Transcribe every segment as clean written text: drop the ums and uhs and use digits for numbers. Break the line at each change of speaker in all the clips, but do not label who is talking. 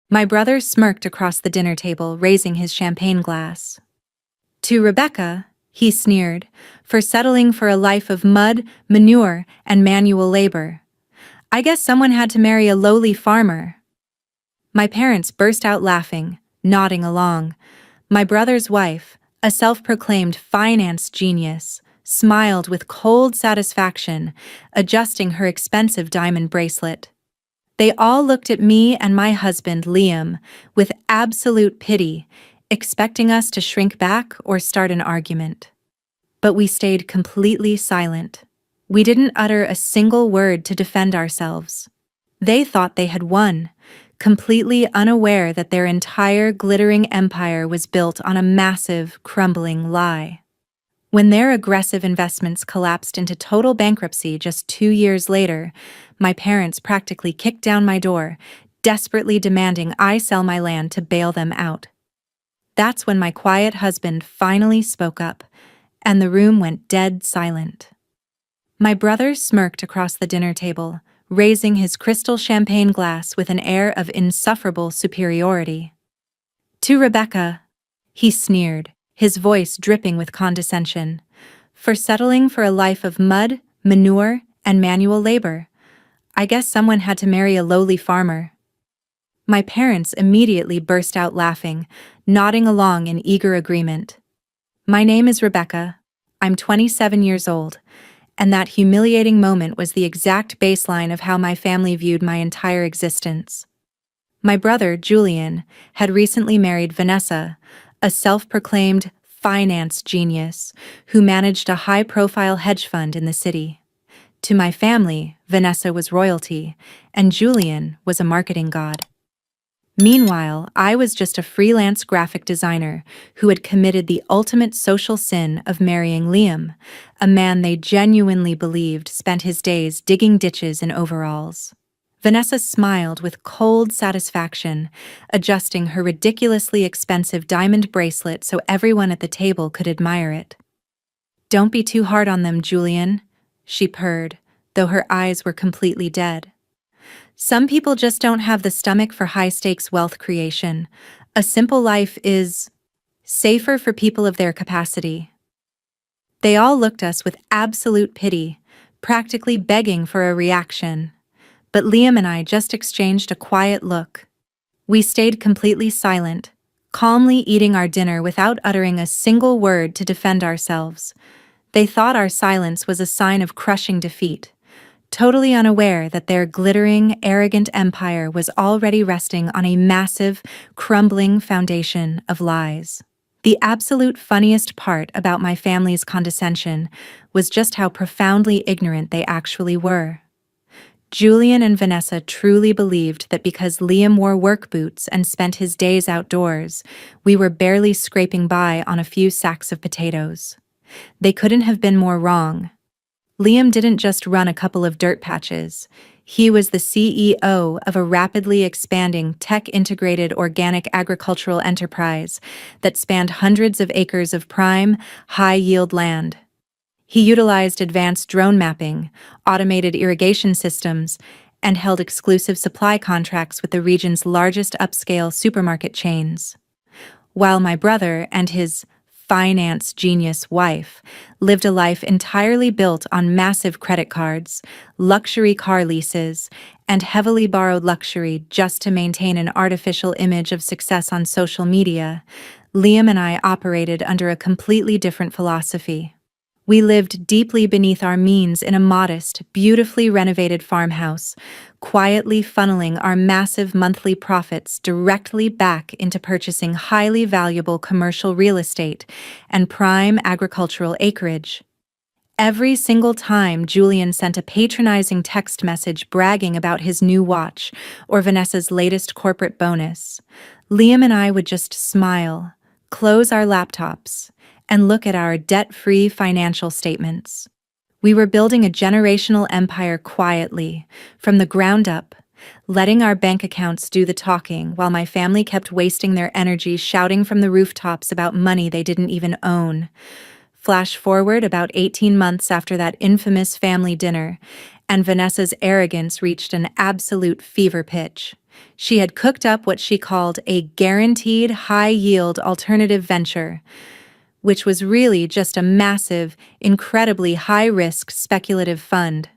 My brother smirked across the dinner table, raising his champagne glass. To Rebecca, he sneered, for settling for a life of mud, manure, and manual labor. I guess someone had to marry a lowly farmer. My parents burst out laughing, nodding along. My brother's wife, a self-proclaimed finance genius, smiled with cold satisfaction, adjusting her expensive diamond bracelet. They all looked at me and my husband, Liam, with absolute pity, expecting us to shrink back or start an argument. But we stayed completely silent. We didn't utter a single word to defend ourselves. They thought they had won, completely unaware that their entire glittering empire was built on a massive, crumbling lie. When their aggressive investments collapsed into total bankruptcy just 2 years later, my parents practically kicked down my door, desperately demanding I sell my land to bail them out. That's when my quiet husband finally spoke up, and the room went dead silent. My brother smirked across the dinner table, raising his crystal champagne glass with an air of insufferable superiority. To Rebecca, he sneered, his voice dripping with condescension, for settling for a life of mud, manure, and manual labor. I guess someone had to marry a lowly farmer. My parents immediately burst out laughing, nodding along in eager agreement. My name is Rebecca. I'm 27 years old, and that humiliating moment was the exact baseline of how my family viewed my entire existence. My brother, Julian, had recently married Vanessa, a self-proclaimed finance genius who managed a high-profile hedge fund in the city. To my family, Vanessa was royalty, and Julian was a marketing god. Meanwhile, I was just a freelance graphic designer who had committed the ultimate social sin of marrying Liam, a man they genuinely believed spent his days digging ditches in overalls. Vanessa smiled with cold satisfaction, adjusting her ridiculously expensive diamond bracelet so everyone at the table could admire it. "Don't be too hard on them, Julian," she purred, though her eyes were completely dead. "Some people just don't have the stomach for high-stakes wealth creation. A simple life is safer for people of their capacity." They all looked at us with absolute pity, practically begging for a reaction. But Liam and I just exchanged a quiet look. We stayed completely silent, calmly eating our dinner without uttering a single word to defend ourselves. They thought our silence was a sign of crushing defeat, totally unaware that their glittering, arrogant empire was already resting on a massive, crumbling foundation of lies. The absolute funniest part about my family's condescension was just how profoundly ignorant they actually were. Julian and Vanessa truly believed that because Liam wore work boots and spent his days outdoors, we were barely scraping by on a few sacks of potatoes. They couldn't have been more wrong. Liam didn't just run a couple of dirt patches. He was the CEO of a rapidly expanding tech-integrated organic agricultural enterprise that spanned hundreds of acres of prime, high-yield land. He utilized advanced drone mapping, automated irrigation systems, and held exclusive supply contracts with the region's largest upscale supermarket chains. While my brother and his finance genius wife lived a life entirely built on massive credit cards, luxury car leases, and heavily borrowed luxury just to maintain an artificial image of success on social media, Liam and I operated under a completely different philosophy. We lived deeply beneath our means in a modest, beautifully renovated farmhouse, quietly funneling our massive monthly profits directly back into purchasing highly valuable commercial real estate and prime agricultural acreage. Every single time Julian sent a patronizing text message bragging about his new watch or Vanessa's latest corporate bonus, Liam and I would just smile, close our laptops, and look at our debt-free financial statements. We were building a generational empire quietly, from the ground up, letting our bank accounts do the talking while my family kept wasting their energy shouting from the rooftops about money they didn't even own. Flash forward about 18 months after that infamous family dinner, and Vanessa's arrogance reached an absolute fever pitch. She had cooked up what she called a guaranteed high-yield alternative venture, which was really just a massive, incredibly high-risk speculative fund.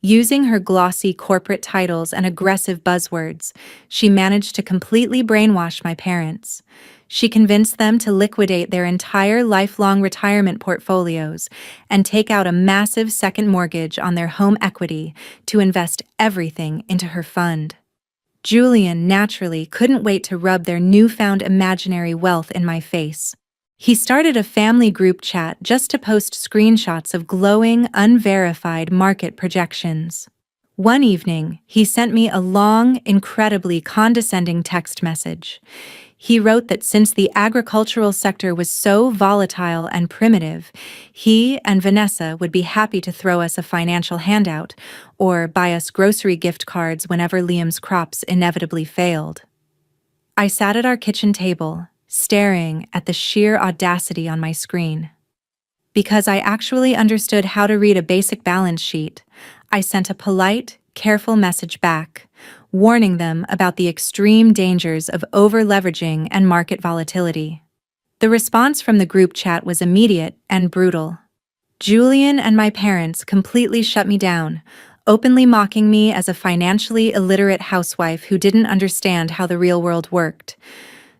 Using her glossy corporate titles and aggressive buzzwords, she managed to completely brainwash my parents. She convinced them to liquidate their entire lifelong retirement portfolios and take out a massive second mortgage on their home equity to invest everything into her fund. Julian naturally couldn't wait to rub their newfound imaginary wealth in my face. He started a family group chat just to post screenshots of glowing, unverified market projections. One evening, he sent me a long, incredibly condescending text message. He wrote that since the agricultural sector was so volatile and primitive, he and Vanessa would be happy to throw us a financial handout or buy us grocery gift cards whenever Liam's crops inevitably failed. I sat at our kitchen table, staring at the sheer audacity on my screen. Because I actually understood how to read a basic balance sheet, I sent a polite, careful message back, warning them about the extreme dangers of over-leveraging and market volatility. The response from the group chat was immediate and brutal. Julian and my parents completely shut me down, openly mocking me as a financially illiterate housewife who didn't understand how the real world worked.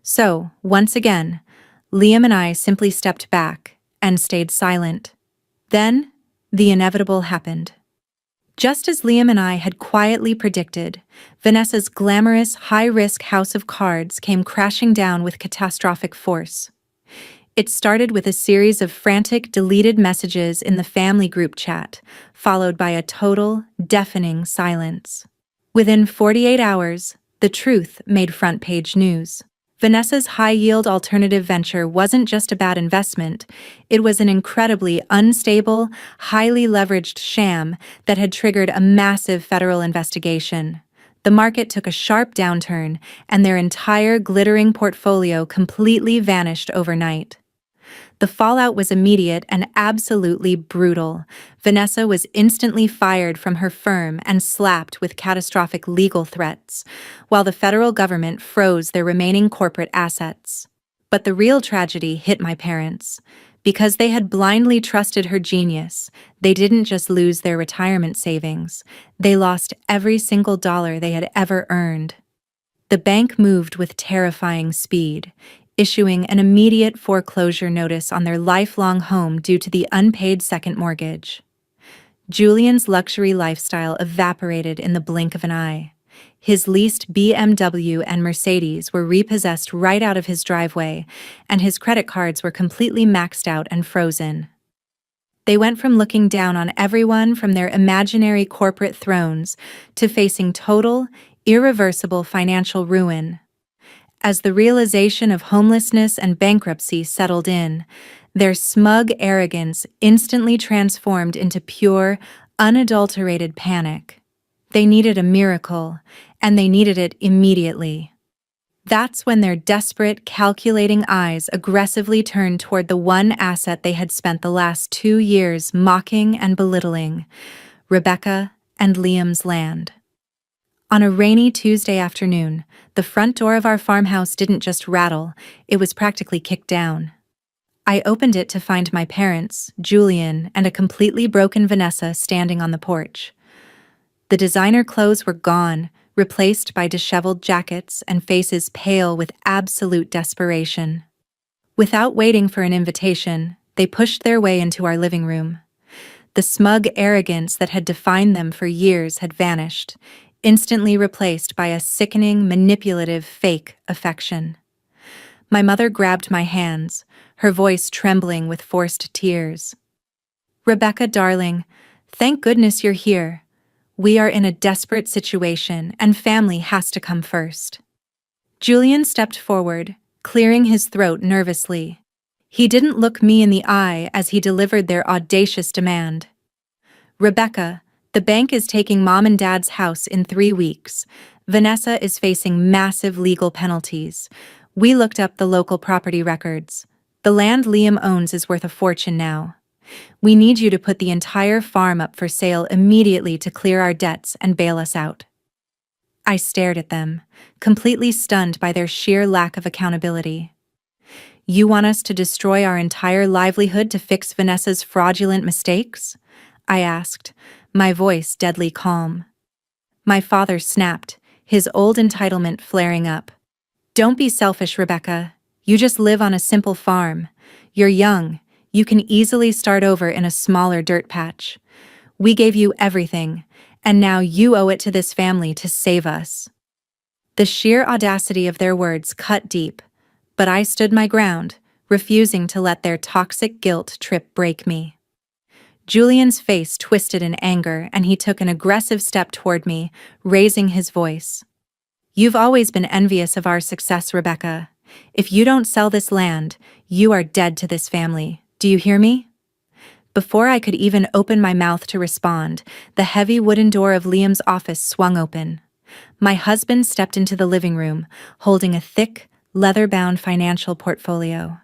So, once again, Liam and I simply stepped back and stayed silent. Then, the inevitable happened. Just as Liam and I had quietly predicted, Vanessa's glamorous, high-risk house of cards came crashing down with catastrophic force. It started with a series of frantic, deleted messages in the family group chat, followed by a total, deafening silence. Within 48 hours, the truth made front-page news. Vanessa's high-yield alternative venture wasn't just a bad investment, it was an incredibly unstable, highly leveraged sham that had triggered a massive federal investigation. The market took a sharp downturn, and their entire glittering portfolio completely vanished overnight. The fallout was immediate and absolutely brutal. Vanessa was instantly fired from her firm and slapped with catastrophic legal threats, while the federal government froze their remaining corporate assets. But the real tragedy hit my parents. Because they had blindly trusted her genius, they didn't just lose their retirement savings, they lost every single dollar they had ever earned. The bank moved with terrifying speed, issuing an immediate foreclosure notice on their lifelong home due to the unpaid second mortgage. Julian's luxury lifestyle evaporated in the blink of an eye. His leased BMW and Mercedes were repossessed right out of his driveway, and his credit cards were completely maxed out and frozen. They went from looking down on everyone from their imaginary corporate thrones to facing total, irreversible financial ruin. As the realization of homelessness and bankruptcy settled in, their smug arrogance instantly transformed into pure, unadulterated panic. They needed a miracle, and they needed it immediately. That's when their desperate, calculating eyes aggressively turned toward the one asset they had spent the last 2 years mocking and belittling: Rebecca and Liam's land. On a rainy Tuesday afternoon, the front door of our farmhouse didn't just rattle, it was practically kicked down. I opened it to find my parents, Julian, and a completely broken Vanessa standing on the porch. The designer clothes were gone, replaced by disheveled jackets and faces pale with absolute desperation. Without waiting for an invitation, they pushed their way into our living room. The smug arrogance that had defined them for years had vanished, instantly replaced by a sickening, manipulative, fake affection. My mother grabbed my hands, her voice trembling with forced tears. "Rebecca, darling, thank goodness you're here. We are in a desperate situation, and family has to come first." Julian stepped forward, clearing his throat nervously. He didn't look me in the eye as he delivered their audacious demand. "Rebecca, the bank is taking Mom and Dad's house in 3 weeks. Vanessa is facing massive legal penalties. We looked up the local property records. The land Liam owns is worth a fortune now. We need you to put the entire farm up for sale immediately to clear our debts and bail us out." I stared at them, completely stunned by their sheer lack of accountability. You want us to destroy our entire livelihood to fix Vanessa's fraudulent mistakes? I asked, my voice deadly calm. My father snapped, his old entitlement flaring up. Don't be selfish, Rebecca. You just live on a simple farm. You're young. You can easily start over in a smaller dirt patch. We gave you everything, and now you owe it to this family to save us. The sheer audacity of their words cut deep, but I stood my ground, refusing to let their toxic guilt trip break me. Julian's face twisted in anger, and he took an aggressive step toward me, raising his voice. You've always been envious of our success, Rebecca. If you don't sell this land, you are dead to this family. Do you hear me? Before I could even open my mouth to respond, the heavy wooden door of Liam's office swung open. My husband stepped into the living room, holding a thick, leather-bound financial portfolio.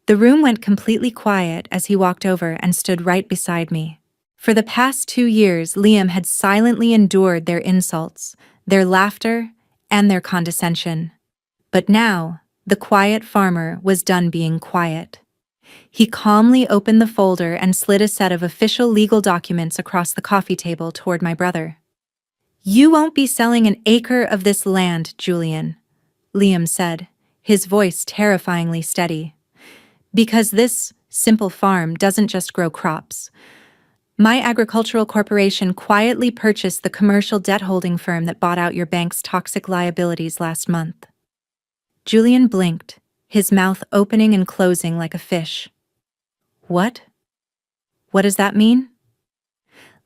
The room went completely quiet as he walked over and stood right beside me. For the past 2 years, Liam had silently endured their insults, their laughter, and their condescension. But now, the quiet farmer was done being quiet. He calmly opened the folder and slid a set of official legal documents across the coffee table toward my brother. You won't be selling an acre of this land, Julian, Liam said, his voice terrifyingly steady. Because this simple farm doesn't just grow crops. My agricultural corporation quietly purchased the commercial debt-holding firm that bought out your bank's toxic liabilities last month. Julian blinked, his mouth opening and closing like a fish. What? What does that mean?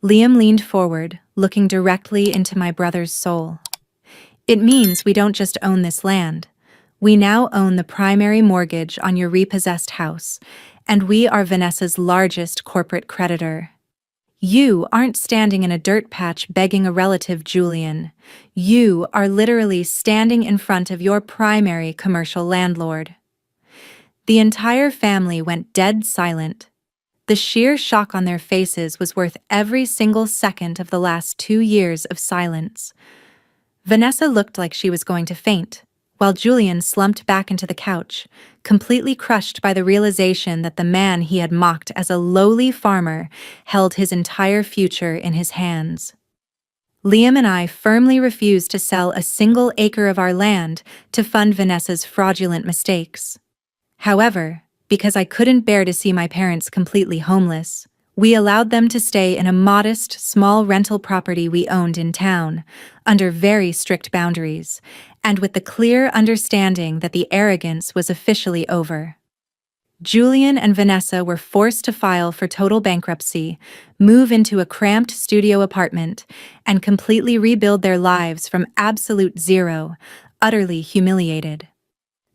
Liam leaned forward, looking directly into my brother's soul. It means we don't just own this land. We now own the primary mortgage on your repossessed house, and we are Vanessa's largest corporate creditor. You aren't standing in a dirt patch begging a relative, Julian. You are literally standing in front of your primary commercial landlord. The entire family went dead silent. The sheer shock on their faces was worth every single second of the last 2 years of silence. Vanessa looked like she was going to faint, while Julian slumped back into the couch, completely crushed by the realization that the man he had mocked as a lowly farmer held his entire future in his hands. Liam and I firmly refused to sell a single acre of our land to fund Vanessa's fraudulent mistakes. However, because I couldn't bear to see my parents completely homeless, we allowed them to stay in a modest, small rental property we owned in town, under very strict boundaries, and with the clear understanding that the arrogance was officially over. Julian and Vanessa were forced to file for total bankruptcy, move into a cramped studio apartment, and completely rebuild their lives from absolute zero, utterly humiliated.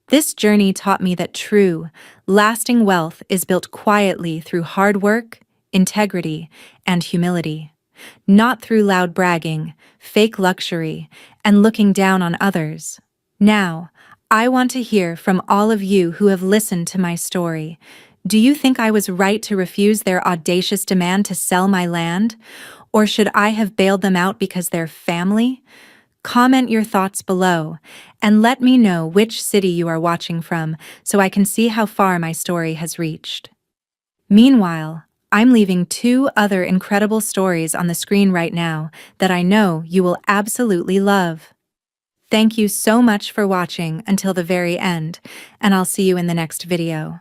This journey taught me that true, lasting wealth is built quietly through hard work, integrity, and humility, not through loud bragging, fake luxury, and looking down on others. Now, I want to hear from all of you who have listened to my story. Do you think I was right to refuse their audacious demand to sell my land? Or should I have bailed them out because they're family? Comment your thoughts below, and let me know which city you are watching from so I can see how far my story has reached. Meanwhile, I'm leaving 2 other incredible stories on the screen right now that I know you will absolutely love. Thank you so much for watching until the very end, and I'll see you in the next video.